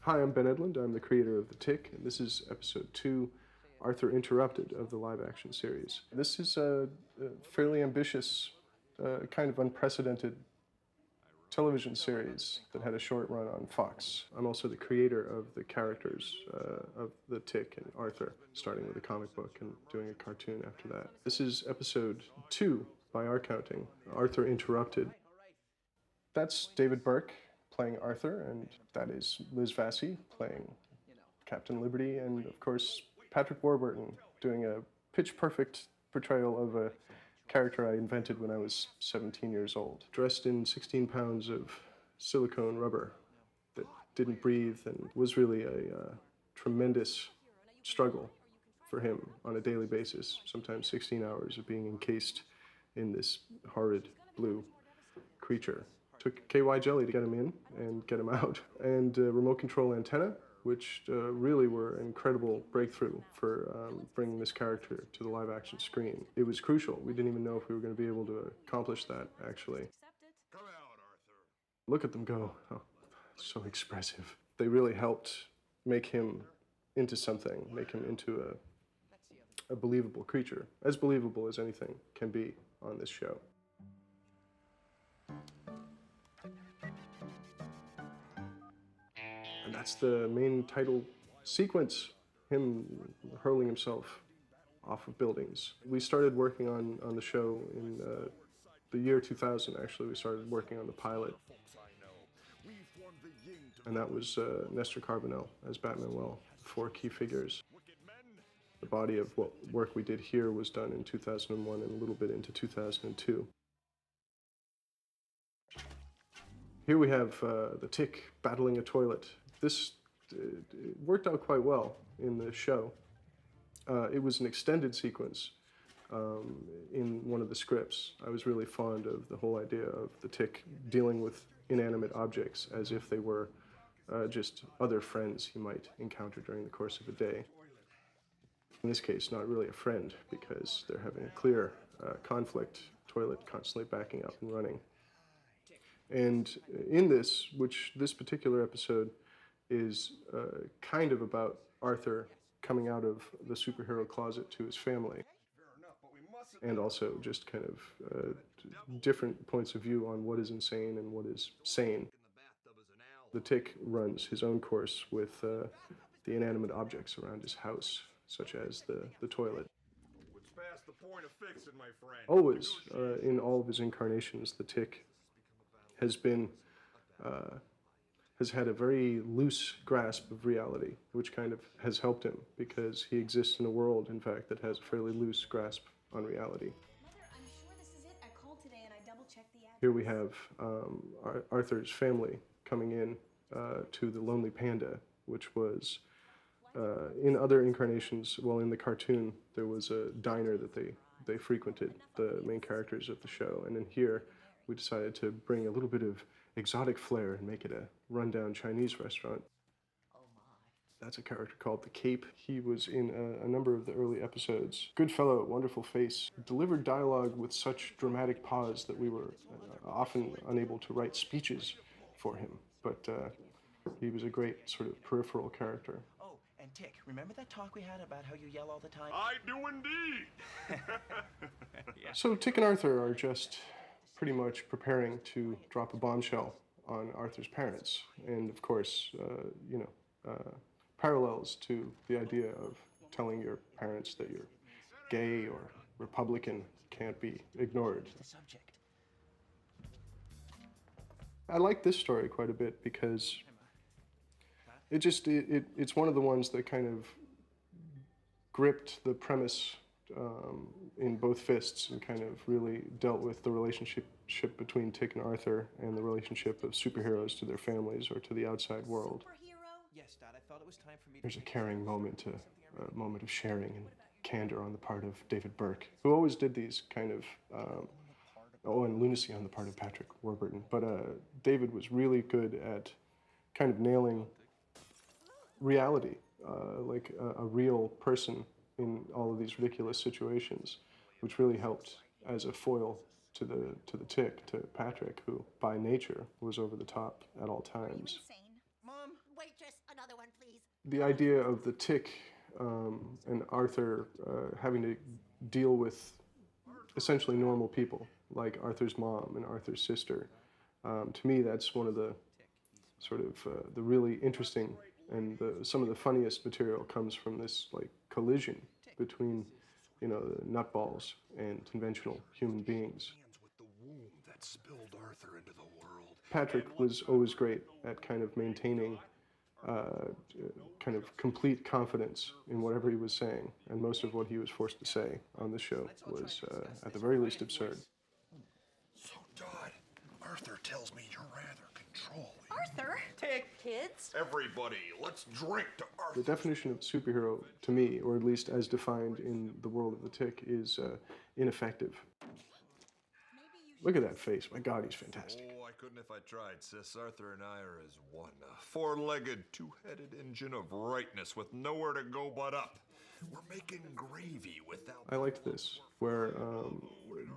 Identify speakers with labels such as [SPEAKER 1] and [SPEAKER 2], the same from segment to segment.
[SPEAKER 1] Hi, I'm Ben Edlund. I'm the creator of The Tick, and this is episode 2, Arthur Interrupted, of the live-action series. This is a fairly ambitious, kind of unprecedented television series that had a short run on Fox. I'm also the creator of the characters of The Tick and Arthur, starting with a comic book and doing a cartoon after that. This is episode 2, by our counting, Arthur Interrupted. That's David Burke playing Arthur, and that is Liz Vassy playing Captain Liberty, and of course Patrick Warburton doing a pitch-perfect portrayal of a character I invented when I was 17 years old, dressed in 16 pounds of silicone rubber that didn't breathe and was really a tremendous struggle for him on a daily basis, sometimes 16 hours of being encased in this horrid blue creature. Took KY jelly to get him in and get him out, and remote control antenna, which really were an incredible breakthrough for bringing this character to the live action screen. It was crucial. We didn't even know if we were going to be able to accomplish that, actually.
[SPEAKER 2] Come out, Arthur.
[SPEAKER 1] Look at them go. Oh, so expressive. They really helped make him into something, make him into a believable creature, as believable as anything can be on this show. And that's the main title sequence, him hurling himself off of buildings. We started working on the show in the year 2000, actually. We started working on the pilot. And that was Nestor Carbonell as Batmanuel, 4 key figures. The body of what work we did here was done in 2001 and a little bit into 2002. Here we have the Tick battling a toilet. This worked out quite well in the show. It was an extended sequence in one of the scripts. I was really fond of the whole idea of the Tick dealing with inanimate objects as if they were just other friends he might encounter during the course of a day. In this case, not really a friend, because they're having a clear conflict, toilet constantly backing up and running. And in this, which this particular episode is kind of about Arthur coming out of the superhero closet to his family, and also just kind of different points of view on what is insane and what is sane. The Tick runs his own course with the inanimate objects around his house, such as the toilet.
[SPEAKER 2] It's past the point of fixing, my friend.
[SPEAKER 1] Always, in all of his incarnations, the Tick has had a very loose grasp of reality, which kind of has helped him because he exists in a world, in fact, that has a fairly loose grasp on reality.
[SPEAKER 3] Mother, I'm sure this is it. I called today and I double-checked the address.
[SPEAKER 1] Here we have Arthur's family coming in to the Lonely Panda, which was in other incarnations. Well, in the cartoon, there was a diner that they frequented, the main characters of the show, and in here, we decided to bring a little bit of exotic flair and make it a rundown Chinese restaurant.
[SPEAKER 3] Oh my.
[SPEAKER 1] That's a character called the Cape. He was in a number of the early episodes. Good fellow, wonderful face. Delivered dialogue with such dramatic pause that we were often unable to write speeches for him. But he was a great sort of peripheral character.
[SPEAKER 4] Oh, and Tick, remember that talk we had about how you yell all the time?
[SPEAKER 2] I do indeed.
[SPEAKER 4] Yeah.
[SPEAKER 1] So Tick and Arthur are just pretty much preparing to drop a bombshell on Arthur's parents. And of course, parallels to the idea of telling your parents that you're gay or Republican can't be ignored.
[SPEAKER 4] The subject.
[SPEAKER 1] I like this story quite a bit because it's one of the ones that kind of gripped the premise in both fists and kind of really dealt with the relationship between Tick and Arthur and the relationship of superheroes to their families or to the outside world.
[SPEAKER 4] Yes, Dad, I felt it was time for me to...
[SPEAKER 1] There's a caring moment, a moment of sharing and candor on the part of David Burke, who always did these kind of, and lunacy on the part of Patrick Warburton. But David was really good at kind of nailing reality, like a real person in all of these ridiculous situations, which really helped as a foil to the Tick, to Patrick, who by nature was over the top at all times.
[SPEAKER 3] Insane.
[SPEAKER 4] Mom?
[SPEAKER 3] Waitress,
[SPEAKER 5] Another one, please.
[SPEAKER 1] The idea of the Tick and Arthur having to deal with essentially normal people, like Arthur's mom and Arthur's sister. To me, that's one of the sort of the really interesting and some of the funniest material comes from this like collision between, you know, the nutballs and conventional human beings.
[SPEAKER 2] With the womb that spilled Arthur into the world.
[SPEAKER 1] Patrick was always great at kind of maintaining kind of complete confidence in whatever he was saying, and most of what he was forced to say on the show was, at the very least, absurd.
[SPEAKER 2] So, Todd, Arthur tells me you're rather controlling.
[SPEAKER 3] Arthur?
[SPEAKER 5] Kids?
[SPEAKER 2] Everybody, let's drink to Arthur.
[SPEAKER 1] The definition of superhero, to me, or at least as defined in the world of the Tick, is ineffective. Look at that face. My God, he's fantastic.
[SPEAKER 2] Oh, I couldn't if I tried, sis. Arthur and I are as one. A four-legged, two-headed engine of rightness with nowhere to go but up. We're making gravy without...
[SPEAKER 1] I liked this, where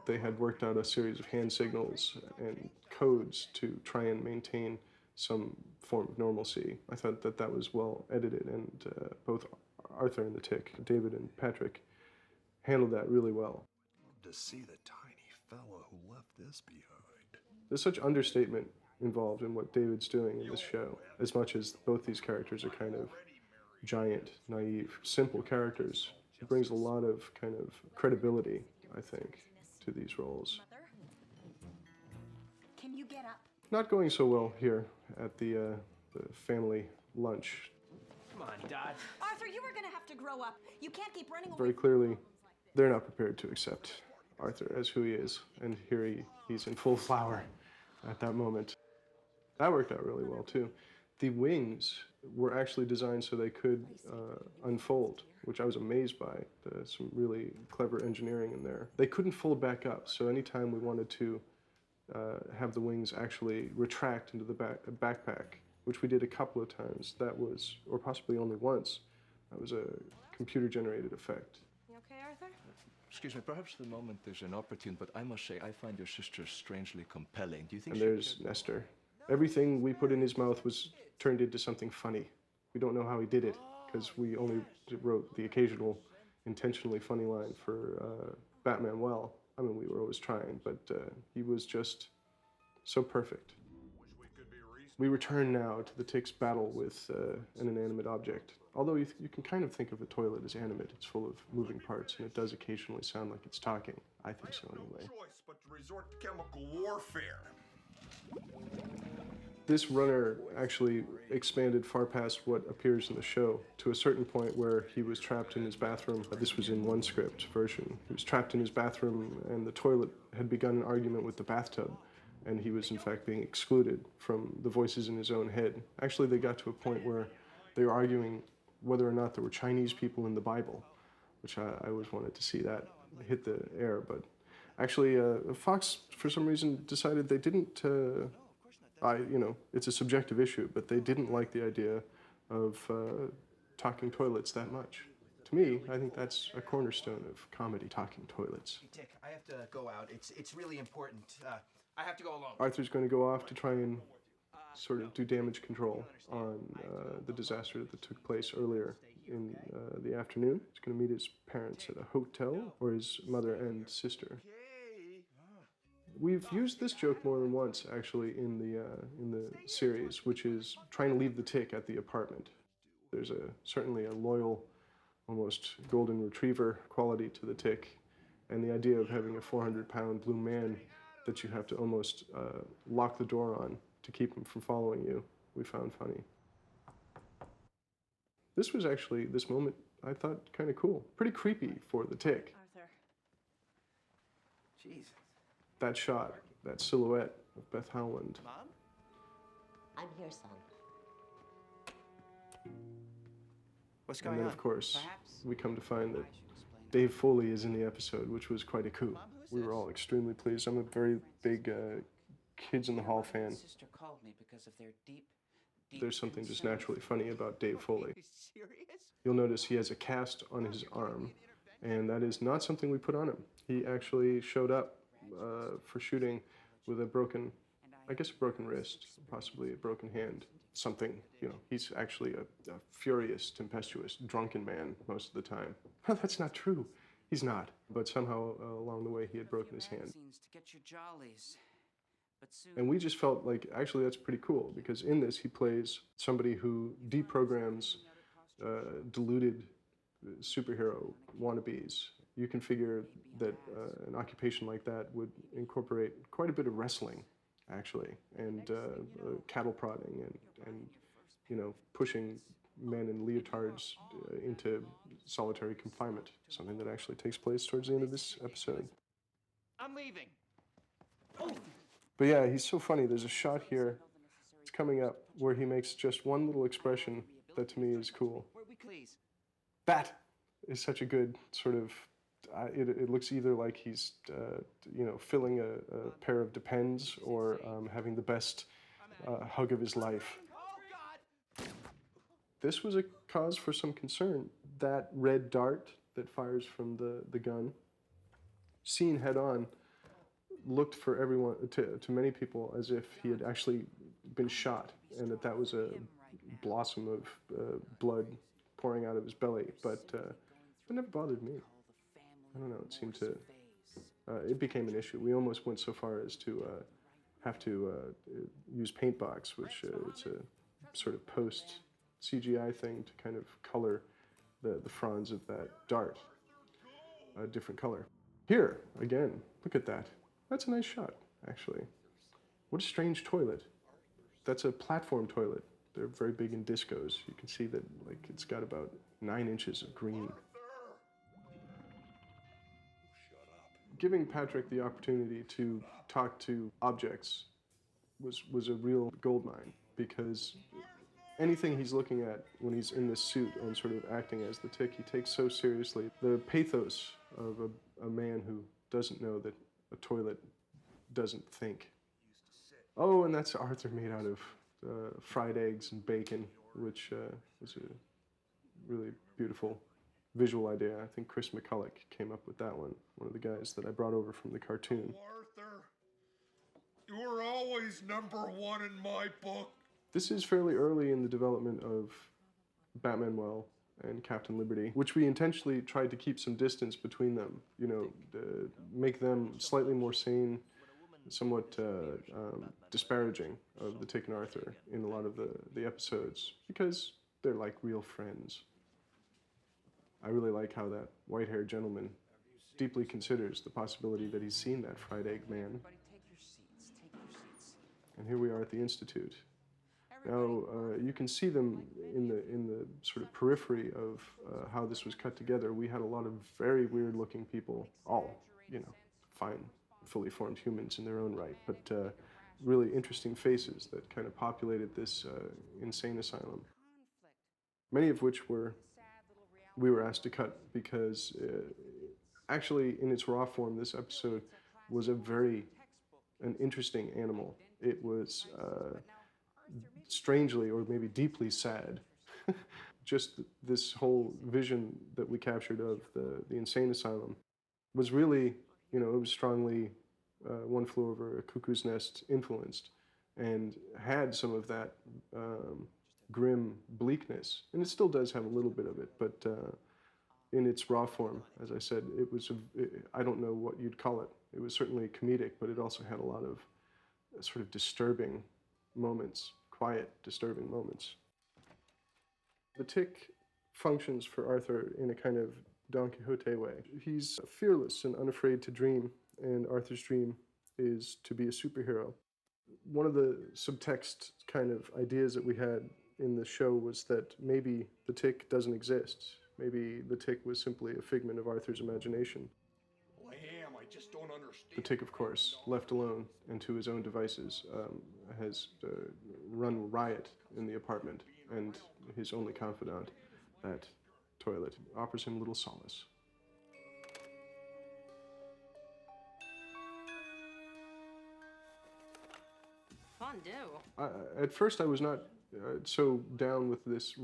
[SPEAKER 1] they had worked out a series of hand signals and codes to try and maintain some form of normalcy. I thought that that was well edited, and both Arthur and the Tick, David and Patrick, handled that really well.
[SPEAKER 2] To see the tiny fella who left this behind.
[SPEAKER 1] There's such understatement involved in what David's doing in this show, as much as both these characters are kind of giant, naive, simple characters. It brings a lot of kind of credibility, I think, to these roles.
[SPEAKER 3] Mother? Can you get up?
[SPEAKER 1] Not going so well here at the family lunch.
[SPEAKER 4] Come on, Dad.
[SPEAKER 3] Arthur, you are gonna have to grow up. You can't keep running away.
[SPEAKER 1] Very clearly, they're not prepared to accept Arthur as who he is, and here he's in full flower at that moment. That worked out really well, too. The wings were actually designed so they could unfold, which I was amazed by. Some really clever engineering in there. They couldn't fold back up, so anytime we wanted to have the wings actually retract into the backpack, which we did a couple of times, that was, or possibly only once, that was a computer-generated effect.
[SPEAKER 3] You okay, Arthur?
[SPEAKER 6] Excuse me, perhaps the moment is inopportune, but I must say I find your sister strangely compelling. Do you think
[SPEAKER 1] And there's Nestor. Everything we put in his mouth was turned into something funny. We don't know how he did it, because we only wrote the occasional intentionally funny line for Batman well. I mean, we were always trying, but he was just so perfect. We return now to the Tick's battle with an inanimate object. Although you can kind of think of a toilet as animate. It's full of moving parts, and it does occasionally sound like it's talking. I think so, anyway.
[SPEAKER 2] No choice but to resort to chemical warfare.
[SPEAKER 1] This runner actually expanded far past what appears in the show to a certain point where he was trapped in his bathroom. This was in one script version. He was trapped in his bathroom, and the toilet had begun an argument with the bathtub, and he was in fact being excluded from the voices in his own head. Actually, they got to a point where they were arguing whether or not there were Chinese people in the Bible, which I always wanted to see that hit the air. But actually, Fox, for some reason, decided they didn't, it's a subjective issue, but they didn't like the idea of talking toilets that much. To me, I think that's a cornerstone of comedy, talking toilets.
[SPEAKER 4] Dick, I have to go out. It's really important. I have to go alone.
[SPEAKER 1] Arthur's going to go off to try and sort of do damage control on the disaster that took place earlier in the afternoon. He's going to meet his parents at a hotel, or his mother and sister. We've used this joke more than once, actually, in the series, which is trying to leave the Tick at the apartment. There's certainly a loyal, almost golden retriever quality to the Tick, and the idea of having a 400-pound blue man that you have to almost lock the door on to keep him from following you, we found funny. This was actually, this moment, I thought kind of cool. Pretty creepy for the Tick.
[SPEAKER 3] Arthur.
[SPEAKER 4] Jeez.
[SPEAKER 1] That shot, that silhouette of Beth Howland.
[SPEAKER 4] Mom?
[SPEAKER 5] I'm here, son.
[SPEAKER 4] What's
[SPEAKER 1] And
[SPEAKER 4] going
[SPEAKER 1] then,
[SPEAKER 4] on?
[SPEAKER 1] of course,
[SPEAKER 4] Perhaps?
[SPEAKER 1] we come to find that Dave Foley is in the episode, which was quite a coup.
[SPEAKER 4] Mom, who's
[SPEAKER 1] We were
[SPEAKER 4] this?
[SPEAKER 1] all extremely pleased. I'm a very big Kids in the Hall fan.
[SPEAKER 7] Sister called me because of their deep
[SPEAKER 1] There's something just naturally funny about Dave Foley.
[SPEAKER 4] Serious?
[SPEAKER 1] You'll notice he has a cast on his arm, and that is not something we put on him. He actually showed up for shooting with a broken I guess a broken wrist, possibly a broken hand, something, you know. He's actually a furious, tempestuous, drunken man most of the time. That's not true. He's not. But somehow along the way he had broken his hand.
[SPEAKER 7] Magazines to get your jollies. But soon
[SPEAKER 1] And we just felt like, actually, that's pretty cool, because in this he plays somebody who deprograms deluded superhero wannabes. You can figure that an occupation like that would incorporate quite a bit of wrestling, actually, and cattle prodding and you know, pushing men in leotards into solitary confinement, something that actually takes place towards the end of this episode.
[SPEAKER 4] I'm leaving.
[SPEAKER 1] But yeah, he's so funny. There's a shot here, it's coming up, where he makes just one little expression that to me is cool.
[SPEAKER 4] Where we please.
[SPEAKER 1] That is such a good sort of, it looks either like he's, you know, filling a pair of Depends or having the best hug of his life. This was a cause for some concern. That red dart that fires from the gun, seen head on, looked for everyone, to many people, as if he had actually been shot and that was a blossom of blood pouring out of his belly. But it never bothered me. I don't know, it seemed to, it became an issue. We almost went so far as to have to use Paintbox, which it's a sort of post CGI thing to kind of color the fronds of that dart a different color. Here, again, look at that. That's a nice shot, actually. What a strange toilet. That's a platform toilet. They're very big in discos. You can see that, like, it's got about 9 inches of green. Giving Patrick the opportunity to talk to objects was a real goldmine, because anything he's looking at when he's in this suit and sort of acting as the Tick, he takes so seriously. The pathos of a man who doesn't know that a toilet doesn't think. Oh, and that's Arthur made out of fried eggs and bacon, which is a really beautiful visual idea. I think Chris McCulloch came up with that one of the guys that I brought over from the cartoon.
[SPEAKER 2] Arthur, you were always #1 in my book.
[SPEAKER 1] This is fairly early in the development of Batmanuel and Captain Liberty, which we intentionally tried to keep some distance between them, you know, make them slightly more sane, somewhat disparaging of the Tick and Arthur in a lot of the episodes, because they're like real friends. I really like how that white-haired gentleman deeply considers the possibility that he's seen that fried egg man.
[SPEAKER 7] Everybody take your seats. Take your seats.
[SPEAKER 1] And here we are at the Institute. Now, you can see them in the sort of periphery of how this was cut together. We had a lot of very weird-looking people, all, you know, fine, fully formed humans in their own right, but really interesting faces that kind of populated this insane asylum. Many of which we were asked to cut because actually, in its raw form, this episode was an interesting animal. It was strangely, or maybe deeply sad. Just this whole vision that we captured of the insane asylum was really, you know, it was strongly One Flew Over a Cuckoo's Nest influenced, and had some of that grim bleakness, and it still does have a little bit of it, but in its raw form, as I said, I don't know what you'd call it. It was certainly comedic, but it also had a lot of sort of disturbing moments, quiet, disturbing moments. The Tick functions for Arthur in a kind of Don Quixote way. He's fearless and unafraid to dream, and Arthur's dream is to be a superhero. One of the subtext kind of ideas that we had in the show was that maybe the Tick doesn't exist. Maybe the Tick was simply a figment of Arthur's imagination.
[SPEAKER 2] Well, I am. I just don't understand.
[SPEAKER 1] The Tick, of course, left alone and to his own devices, has run riot in the apartment, and his only confidant, that toilet, offers him little solace.
[SPEAKER 3] Fondue.
[SPEAKER 1] At first, I was not so down with this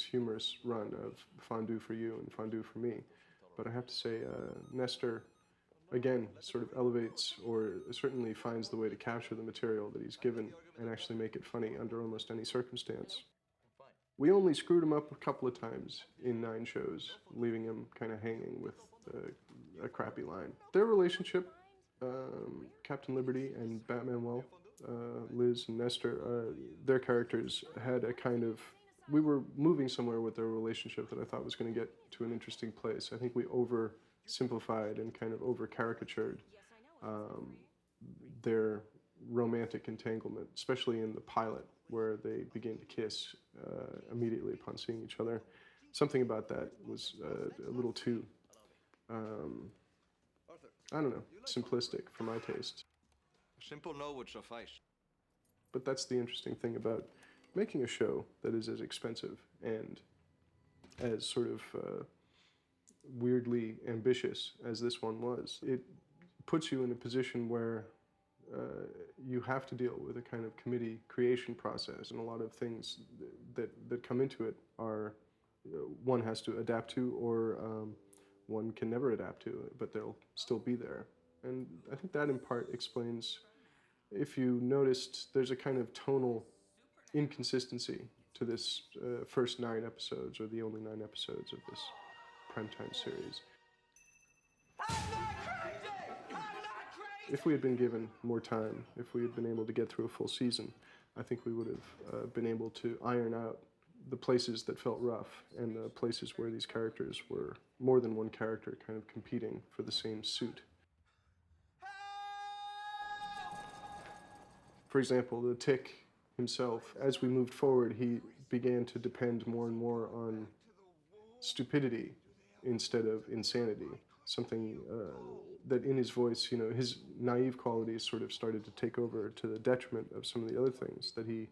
[SPEAKER 1] humorous run of Fondue for You and Fondue for Me, but I have to say, Nestor again, sort of elevates or certainly finds the way to capture the material that he's given and actually make it funny under almost any circumstance. We only screwed him up a couple of times in 9 shows, leaving him kind of hanging with a crappy line. Their relationship, Captain Liberty and Batman, Liz and Nestor, their characters had a kind of, we were moving somewhere with their relationship that I thought was going to get to an interesting place. I think we oversimplified and kind of over-caricatured their romantic entanglement, especially in the pilot, where they begin to kiss immediately upon seeing each other. Something about that was a little too, I don't know, simplistic for my taste.
[SPEAKER 6] A simple no would suffice.
[SPEAKER 1] But that's the interesting thing about making a show that is as expensive and as sort of weirdly ambitious as this one was. It puts you in a position where you have to deal with a kind of committee creation process, and a lot of things that come into it are one has to adapt to, or one can never adapt to, but they'll still be there. And I think that in part explains, if you noticed, there's a kind of tonal inconsistency to this first 9 episodes, or the only 9 episodes of this primetime series. If we had been given more time, if we had been able to get through a full season, I think we would have been able to iron out the places that felt rough and the places where these characters were more than one character kind of competing for the same suit. For example, the Tick himself, as we moved forward, he began to depend more and more on stupidity instead of insanity. Something that in his voice, you know, his naive qualities sort of started to take over to the detriment of some of the other things that he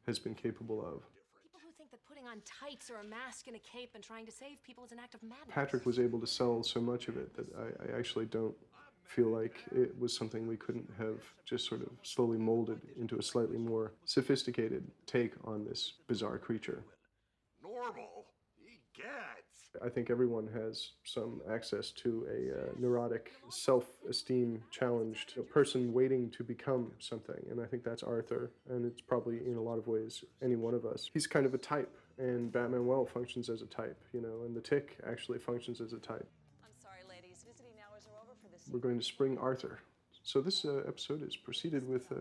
[SPEAKER 1] has been capable of.
[SPEAKER 8] People who think that putting on tights or a mask and a cape and trying to save people is an act of madness.
[SPEAKER 1] Patrick was able to sell so much of it that I actually don't feel like it was something we couldn't have just sort of slowly molded into a slightly more sophisticated take on this bizarre creature.
[SPEAKER 2] Normal? Egads.
[SPEAKER 1] I think everyone has some access to a neurotic, self-esteem challenged person waiting to become something, and I think that's Arthur, and it's probably in a lot of ways any one of us. He's kind of a type, and Batman functions as a type, you know, and the Tick actually functions as a type.
[SPEAKER 8] I'm sorry, ladies. Visiting hours are over for this.
[SPEAKER 1] We're going to spring Arthur. So this episode is proceeded with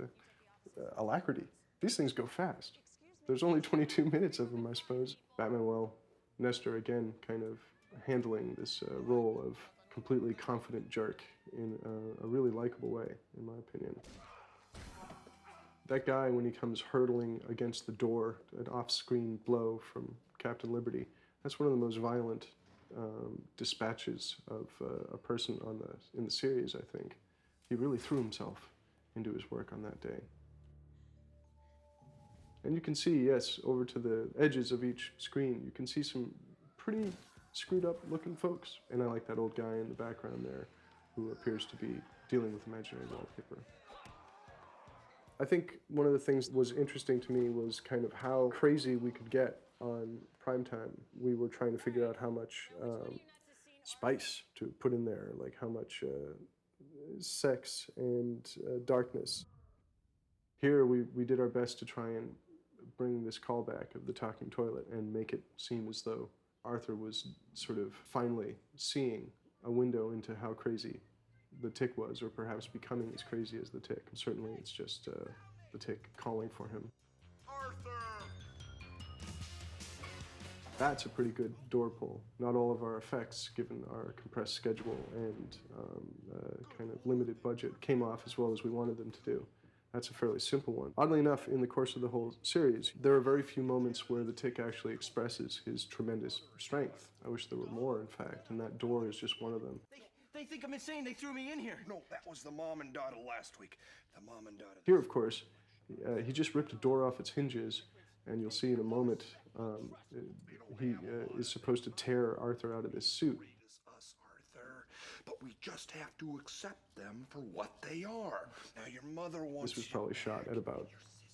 [SPEAKER 1] alacrity. These things go fast. There's only 22 minutes of them, I suppose. Batman, Nestor again kind of handling this role of completely confident jerk in a really likable way, in my opinion. That guy, when he comes hurtling against the door, an off-screen blow from Captain Liberty, that's one of the most violent dispatches of a person in the series, I think. He really threw himself into his work on that day. And you can see, yes, over to the edges of each screen, you can see some pretty screwed up looking folks. And I like that old guy in the background there who appears to be dealing with imaginary wallpaper. I think one of the things that was interesting to me was kind of how crazy we could get on primetime. We were trying to figure out how much spice to put in there, like how much sex and darkness. Here we did our best to try and bring this callback of the talking toilet and make it seem as though Arthur was sort of finally seeing a window into how crazy the Tick was, or perhaps becoming as crazy as the Tick. And certainly it's just the Tick calling for him.
[SPEAKER 2] Arthur!
[SPEAKER 1] That's a pretty good door pull. Not all of our effects, given our compressed schedule and kind of limited budget, came off as well as we wanted them to do. That's a fairly simple one. Oddly enough, in the course of the whole series, there are very few moments where the Tick actually expresses his tremendous strength. I wish there were more, in fact, and that door is just one of them.
[SPEAKER 4] They think I'm insane. They threw me in here.
[SPEAKER 9] No, that was the mom and daughter last week. The mom and daughter.
[SPEAKER 1] Here, of course, he just ripped a door off its hinges, and you'll see in a moment he is supposed to tear Arthur out of this suit.
[SPEAKER 9] Us, Arthur, but we just have to accept them for what they are. Now, your mother wants.
[SPEAKER 1] This was probably shot at about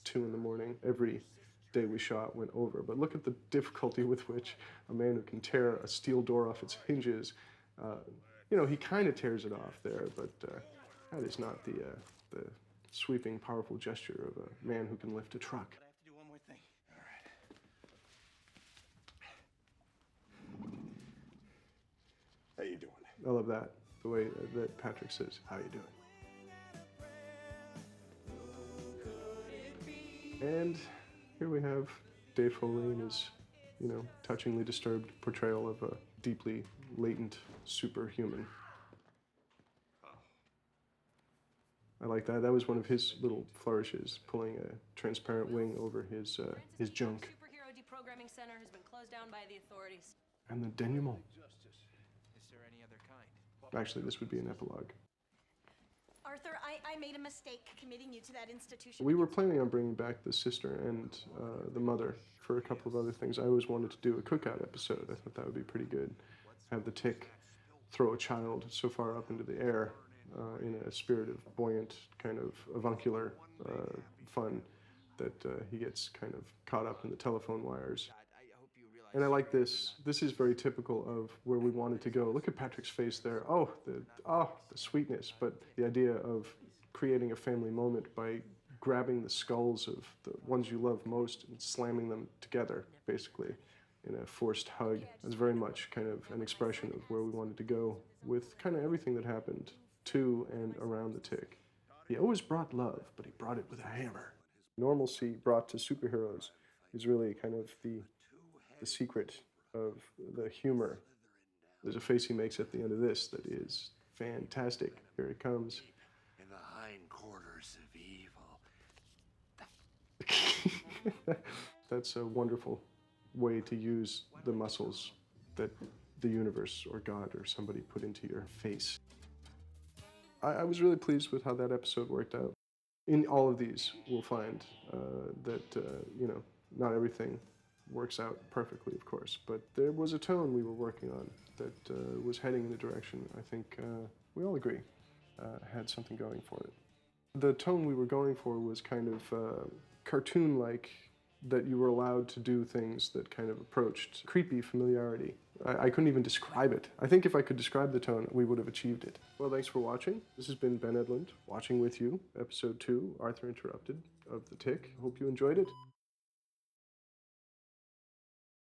[SPEAKER 1] 2 in the morning. Every day we shot went over, but look at the difficulty with which a man who can tear a steel door off its hinges, you know, he kind of tears it off there, but that is not the sweeping, powerful gesture of a man who can lift a truck.
[SPEAKER 4] But I have to do one more thing.
[SPEAKER 9] All right. How you doing?
[SPEAKER 1] I love that, the way that Patrick says, "How you doing?" And here we have Dave Foley in his, you know, touchingly disturbed portrayal of a deeply latent superhuman. I like that. That was one of his little flourishes, pulling a transparent wing over his junk.
[SPEAKER 8] Superhero deprogramming center has been closed down by the authorities.
[SPEAKER 1] And the denouement.
[SPEAKER 4] Is there any other kind?
[SPEAKER 1] Actually, this would be an epilogue.
[SPEAKER 3] Arthur, I made a mistake committing you to that institution.
[SPEAKER 1] We were planning on bringing back the sister and the mother for a couple of other things. I always wanted to do a cookout episode. I thought that would be pretty good. Have the tick throw a child so far up into the air in a spirit of buoyant, kind of avuncular fun that he gets kind of caught up in the telephone wires. And I like this. This is very typical of where we wanted to go. Look at Patrick's face there. Oh, the sweetness. But the idea of creating a family moment by grabbing the skulls of the ones you love most and slamming them together, basically, in a forced hug. That's very much kind of an expression of where we wanted to go with kind of everything that happened to and around the tick. He always brought love, but he brought it with a hammer. Normalcy brought to superheroes is really kind of the secret of the humor. There's a face he makes at the end of this that is fantastic. Here it comes.
[SPEAKER 9] In the hindquarters of evil.
[SPEAKER 1] That's a wonderful way to use the muscles that the universe or God or somebody put into your face. I was really pleased with how that episode worked out. In all of these, we'll find that, you know, not everything works out perfectly, of course, but there was a tone we were working on that was heading in a direction I think we all agree had something going for it. The tone we were going for was kind of cartoon-like, that you were allowed to do things that kind of approached creepy familiarity. I couldn't even describe it. I think if I could describe the tone, we would have achieved it. Well, thanks for watching. This has been Ben Edlund, watching with you, episode 2, Arthur Interrupted, of The Tick. Hope you enjoyed it.